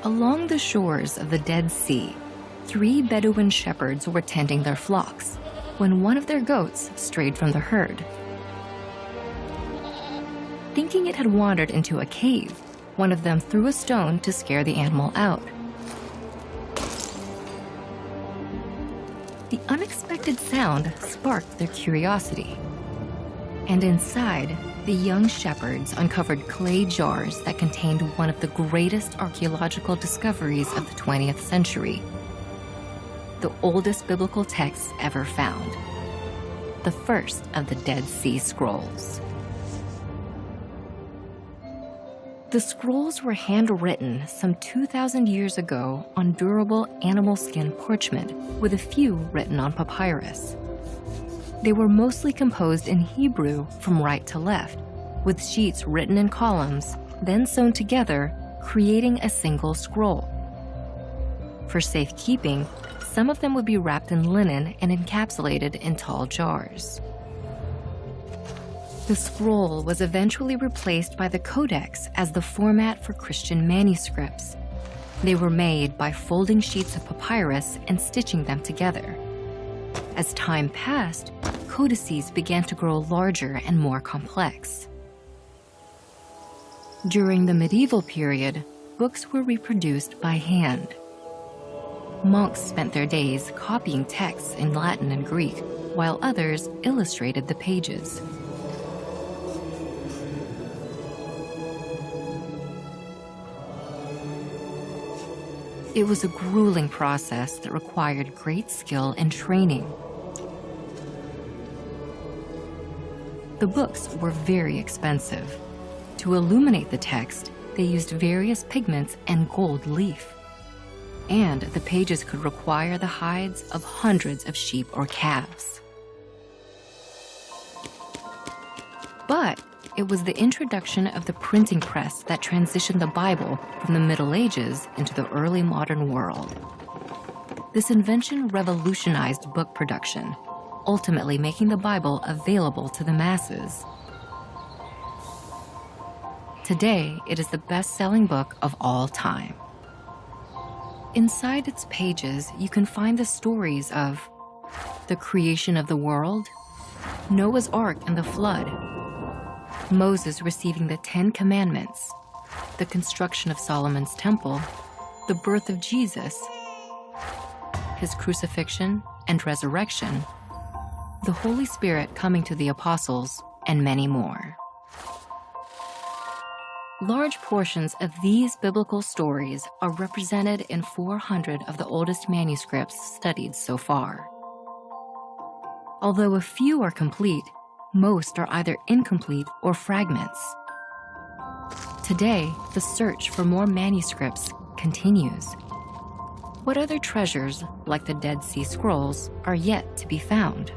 Along the shores of the Dead Sea, 3 Bedouin shepherds were tending their flocks when one of their goats strayed from the herd. Thinking it had wandered into a cave, one of them threw a stone to scare the animal out. The unexpected sound sparked their curiosity, and inside, the young shepherds uncovered clay jars that contained one of the greatest archaeological discoveries of the 20th century, the oldest biblical texts ever found, the first of the Dead Sea Scrolls. The scrolls were handwritten some 2,000 years ago on durable animal skin parchment, with a few written on papyrus. They were mostly composed in Hebrew from right to left, with sheets written in columns, then sewn together, creating a single scroll. For safekeeping, some of them would be wrapped in linen and encapsulated in tall jars. The scroll was eventually replaced by the codex as the format for Christian manuscripts. They were made by folding sheets of papyrus and stitching them together. As time passed, codices began to grow larger and more complex. During the medieval period, books were reproduced by hand. Monks spent their days copying texts in Latin and Greek, while others illustrated the pages. It was a grueling process that required great skill and training. The books were very expensive. To illuminate the text, they used various pigments and gold leaf. And the pages could require the hides of hundreds of sheep or calves. But it was the introduction of the printing press that transitioned the Bible from the Middle Ages into the early modern world. This invention revolutionized book production, ultimately making the Bible available to the masses. Today, it is the best-selling book of all time. Inside its pages, you can find the stories of the creation of the world, Noah's Ark and the flood, Moses receiving the 10 Commandments, the construction of Solomon's temple, the birth of Jesus, his crucifixion and resurrection, the Holy Spirit coming to the apostles, and many more. Large portions of these biblical stories are represented in 400 of the oldest manuscripts studied so far. Although a few are complete, most are either incomplete or fragments. Today, the search for more manuscripts continues. What other treasures, like the Dead Sea Scrolls, are yet to be found?